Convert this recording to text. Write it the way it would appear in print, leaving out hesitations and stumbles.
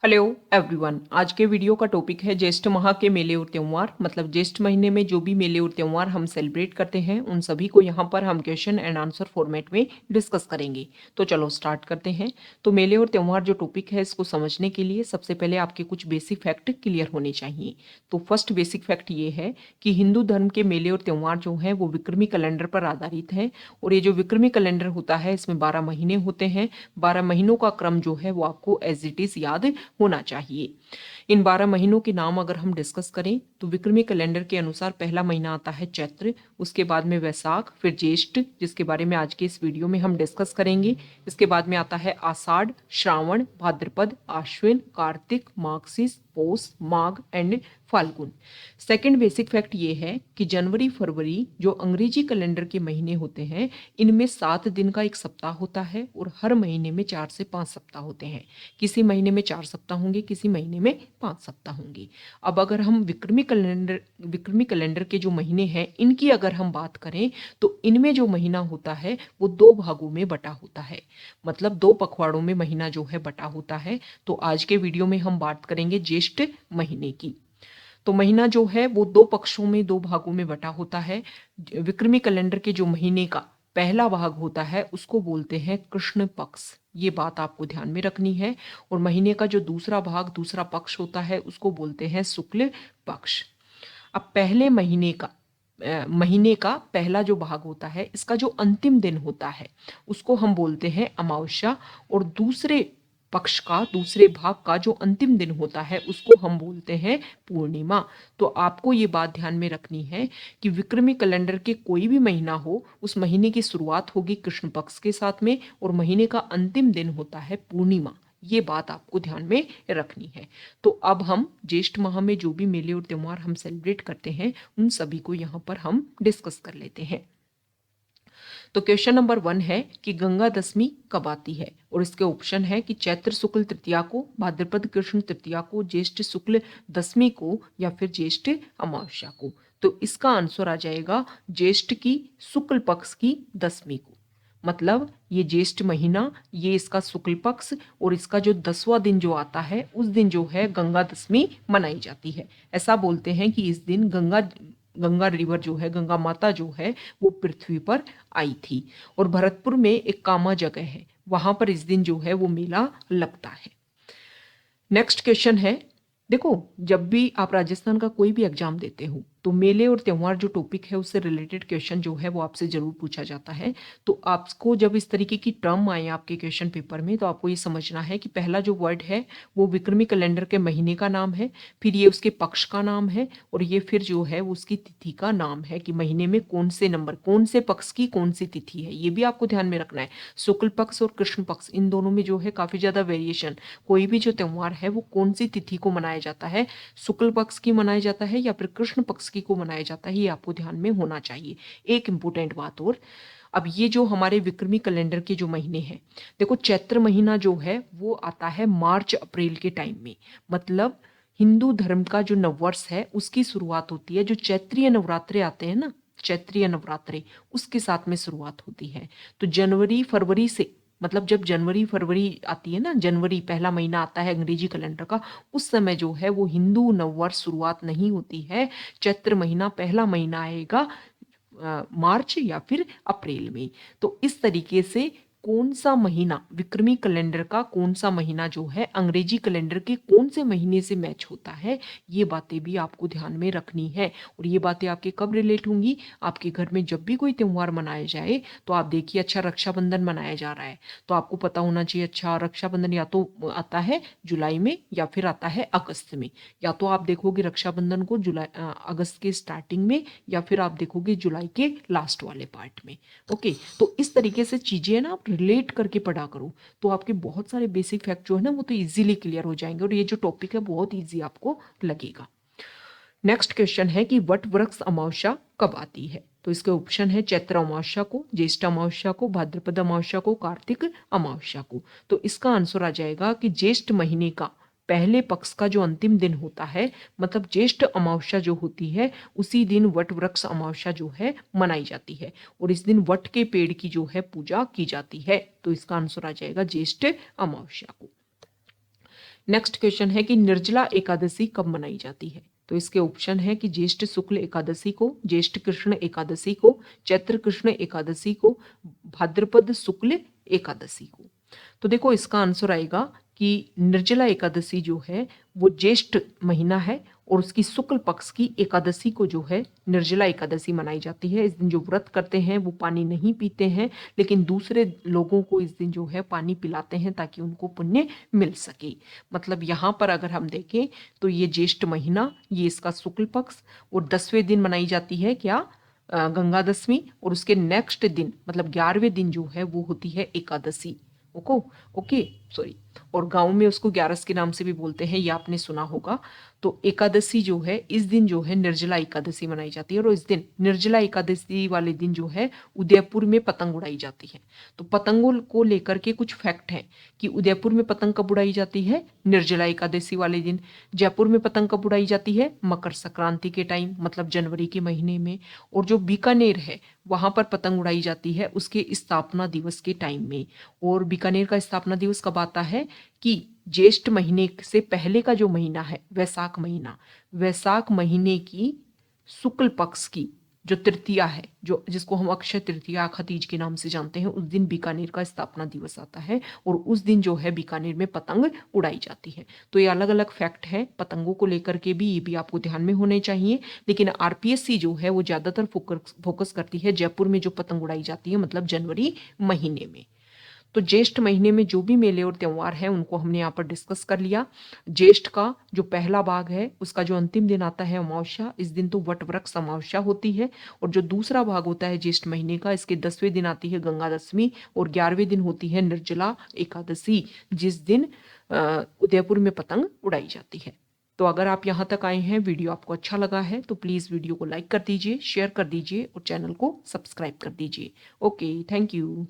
Hello everyone. आज के video का टॉपिक है ज्येष्ठ माह के मेले और त्यौहार। मतलब ज्येष्ठ महीने में जो भी मेले और त्यौहार हम सेलिब्रेट करते हैं उन सभी को यहाँ पर हम क्वेश्चन एंड आंसर फॉर्मेट में डिस्कस करेंगे। तो चलो स्टार्ट करते हैं। तो मेले और त्यौहार जो टॉपिक है इसको समझने के लिए सबसे पहले आपके कुछ बेसिक फैक्ट क्लियर होने चाहिए। तो फर्स्ट बेसिक फैक्ट ये है कि हिंदू धर्म के मेले और त्यौहार जो हैं वो विक्रमी कैलेंडर पर आधारित है। और ये जो विक्रमी कैलेंडर होता है इसमें 12 महीने होते हैं। 12 महीनों का क्रम जो है वो आपको एज इट इज याद होना चाहिए। इन 12 महीनों के नाम अगर हम डिस्कस करें तो विक्रमी कैलेंडर के अनुसार पहला महीना आता है चैत्र, उसके बाद में वैशाख, फिर ज्येष्ठ जिसके बारे में आज के इस वीडियो में हम डिस्कस करेंगे। इसके बाद में आता है आषाढ़, श्रावण, भाद्रपद, आश्विन, कार्तिक, माघशीर, पौष, माघ एंड फाल्गुन। सेकंड बेसिक फैक्ट ये है कि जनवरी फरवरी जो अंग्रेजी कैलेंडर के महीने होते हैं इनमें 7 दिन का एक सप्ताह होता है और हर महीने में 4 से 5 सप्ताह होते हैं। किसी महीने में 4 सप्ताह होंगे, किसी महीने में 5 सप्ताह होंगे। अब अगर हम विक्रमी कैलेंडर के जो महीने हैं इनकी अगर हम बात करें तो इनमें जो महीना होता है वो 2 भागों में बटा होता है। मतलब 2 पखवाड़ों में महीना जो है बटा होता है। तो आज के वीडियो में हम बात करेंगे ज्येष्ठ महीने की। तो महीना जो है वो 2 पक्षों में 2 भागों में बटा होता है। विक्रमी कैलेंडर के जो महीने का पहला भाग होता है उसको बोलते हैं कृष्ण पक्ष। ये बात आपको ध्यान में रखनी है। और महीने का जो दूसरा भाग, दूसरा पक्ष होता है उसको बोलते हैं शुक्ल पक्ष। अब महीने का पहला जो भाग होता है इसका जो अंतिम दिन होता है उसको हम बोलते हैं अमावस्या। और दूसरे पक्ष का, दूसरे भाग का जो अंतिम दिन होता है उसको हम बोलते हैं पूर्णिमा। तो आपको ये बात ध्यान में रखनी है कि विक्रमी कैलेंडर के कोई भी महीना हो उस महीने की शुरुआत होगी कृष्ण पक्ष के साथ में और महीने का अंतिम दिन होता है पूर्णिमा। ये बात आपको ध्यान में रखनी है। तो अब हम ज्येष्ठ माह में जो भी मेले और त्योहार हम सेलिब्रेट करते हैं उन सभी को यहाँ पर हम डिस्कस कर लेते हैं। तो क्वेश्चन नंबर 1 है कि गंगा दशमी कब आती है। और इसके ऑप्शन है कि चैत्र शुक्ल तृतीया को, भाद्रपद कृष्ण तृतीया को, ज्येष्ठ शुक्ल दशमी को या फिर ज्येष्ठ अमावस्या को। तो इसका आंसर आ जाएगा ज्येष्ठ की शुक्ल पक्ष की दशमी को। मतलब ये ज्येष्ठ महीना, ये इसका शुक्ल पक्ष और इसका जो 10वां दिन जो आता है उस दिन जो है गंगा दशमी मनाई जाती है। ऐसा बोलते हैं कि इस दिन गंगा रिवर जो है, गंगा माता जो है वो पृथ्वी पर आई थी। और भरतपुर में एक कामा जगह है, वहां पर इस दिन जो है वो मेला लगता है। नेक्स्ट क्वेश्चन है, देखो जब भी आप राजस्थान का कोई भी एग्जाम देते हो तो मेले और त्यौहार जो टॉपिक है उससे रिलेटेड क्वेश्चन जो है वो आपसे जरूर पूछा जाता है। तो आपको जब इस तरीके की टर्म आए आपके क्वेश्चन पेपर में तो आपको ये समझना है कि पहला जो वर्ड है वो विक्रमी कैलेंडर के महीने का नाम है, फिर ये उसके पक्ष का नाम है और ये फिर जो है वो उसकी तिथि का नाम है कि महीने में कौन से नंबर, कौन से पक्ष की कौन सी तिथि है। ये भी आपको ध्यान में रखना है। शुक्ल पक्ष और कृष्ण पक्ष इन दोनों में जो है काफी ज्यादा वेरिएशन। कोई भी जो त्यौहार है वो कौन सी तिथि को मनाया जाता है, शुक्ल पक्ष की मनाया जाता है या फिर कृष्ण पक्ष की को मनाया जाता है, ये आपको ध्यान में होना चाहिए। एक इंपॉर्टेंट बात और, अब ये जो हमारे विक्रमी कैलेंडर के जो महीने हैं, देखो चैत्र महीना जो है वो आता है मार्च अप्रैल के टाइम में। मतलब हिंदू धर्म का जो नववर्ष है उसकी शुरुआत होती है, जो चैत्रीय नवरात्रे आते हैं ना, चैत्रीय नवरात्रे उसके साथ में शुरुआत होती है। तो जनवरी फरवरी से, मतलब जब जनवरी फरवरी आती है ना, जनवरी पहला महीना आता है अंग्रेजी कैलेंडर का, उस समय जो है वो हिंदू नववर्ष शुरुआत नहीं होती है। चैत्र महीना पहला महीना आएगा मार्च या फिर अप्रैल में। तो इस तरीके से कौन सा महीना विक्रमी कैलेंडर का, कौन सा महीना जो है अंग्रेजी कैलेंडर के कौन से महीने से मैच होता है, ये बातें भी आपको ध्यान में रखनी है। और ये बातें आपके कब रिलेट होंगी, आपके घर में जब भी कोई त्यौहार मनाया जाए। तो आप देखिए, अच्छा रक्षाबंधन मनाया जा रहा है तो आपको पता होना चाहिए, अच्छा रक्षाबंधन या तो आता है जुलाई में या फिर आता है अगस्त में। या तो आप देखोगे रक्षाबंधन को अगस्त के स्टार्टिंग में या फिर आप देखोगे जुलाई के लास्ट वाले पार्ट में। ओके, तो इस तरीके से चीजें ना आप रिलेट करके पढ़ा करो तो आपके बहुत सारे बेसिक फैक्ट जो है ना वो तो इजीली क्लियर हो जाएंगे और ये जो टॉपिक है बहुत इजी आपको लगेगा। नेक्स्ट क्वेश्चन है कि वट वृक्ष अमावस्या कब आती है। तो इसके ऑप्शन है चैत्र अमावस्या को, ज्येष्ठ अमावस्या को, भाद्रपद अमावस्या को, कार्तिक अमावस्या को। तो इसका आंसर आ जाएगा कि ज्येष्ठ महीने का पहले पक्ष का जो अंतिम दिन होता है, मतलब ज्येष्ठ अमावस्या जो होती है उसी दिन वट वृक्ष अमावस्या जो है मनाई जाती है और इस दिन वट के पेड़ की जो है पूजा की जाती है। तो इसका आंसर आ जाएगा ज्येष्ठ अमावस्या को। नेक्स्ट क्वेश्चन है कि निर्जला एकादशी कब मनाई जाती है? तो इसके ऑप्शन है कि ज्येष्ठ शुक्ल एकादशी को, ज्येष्ठ कृष्ण एकादशी को, चैत्र कृष्ण एकादशी को, भाद्रपद शुक्ल एकादशी को। तो देखो इसका आंसर आएगा कि निर्जला एकादशी जो है वो ज्येष्ठ महीना है और उसकी शुक्ल पक्ष की एकादशी को जो है निर्जला एकादशी मनाई जाती है। इस दिन जो व्रत करते हैं वो पानी नहीं पीते हैं, लेकिन दूसरे लोगों को इस दिन जो है पानी पिलाते हैं ताकि उनको पुण्य मिल सके। मतलब यहाँ पर अगर हम देखें तो ये ज्येष्ठ महीना, ये इसका शुक्ल पक्ष और 10वें दिन मनाई जाती है क्या? गंगा दशमी। और उसके नेक्स्ट दिन मतलब 11वें दिन जो है वो होती है एकादशी। ओको okay sorry. और गांव में उसको ग्यारस के नाम से भी बोलते हैं, ये आपने सुना होगा। तो एकादशी जो है इस दिन जो है निर्जला एकादशी मनाई जाती है और इस दिन निर्जला एकादशी वाले दिन जो है उदयपुर में पतंग उड़ाई जाती है। तो पतंगों को लेकर के कुछ फैक्ट है कि उदयपुर में पतंग कब उड़ाई जाती है? निर्जला एकादशी वाले दिन। जयपुर में पतंग कब उड़ाई जाती है? मकर संक्रांति के टाइम, मतलब जनवरी के महीने में। और जो बीकानेर है वहां पर पतंग उड़ाई जाती है उसके स्थापना दिवस के टाइम में। और बीकानेर का स्थापना दिवस कब आता है? कि ज्येष्ठ महीने से पहले का जो महीना है वैशाख महीना, वैशाख महीने की शुक्ल पक्ष की जो तृतीया है, जो जिसको हम अक्षय तृतीया खतीज के नाम से जानते हैं, उस दिन बीकानेर का स्थापना दिवस आता है और उस दिन जो है बीकानेर में पतंग उड़ाई जाती है। तो ये अलग अलग फैक्ट है पतंगों को लेकर के भी, ये भी आपको ध्यान में होने चाहिए। लेकिन आरपीएससी जो है वो ज्यादातर फोकस करती है जयपुर में जो पतंग उड़ाई जाती है, मतलब जनवरी महीने में। तो ज्येष्ठ महीने में जो भी मेले और त्योहार हैं उनको हमने यहाँ पर डिस्कस कर लिया। ज्येष्ठ का जो पहला भाग है उसका जो अंतिम दिन आता है अमावस्या, इस दिन तो वट वृक्ष अमावस्या होती है। और जो दूसरा भाग होता है ज्येष्ठ महीने का, इसके 10वें दिन आती है गंगा दशमी और 11वें दिन होती है निर्जला एकादशी, जिस दिन उदयपुर में पतंग उड़ाई जाती है। तो अगर आप यहाँ तक आए हैं, वीडियो आपको अच्छा लगा है तो प्लीज़ वीडियो को लाइक कर दीजिए, शेयर कर दीजिए और चैनल को सब्सक्राइब कर दीजिए। Okay, thank you.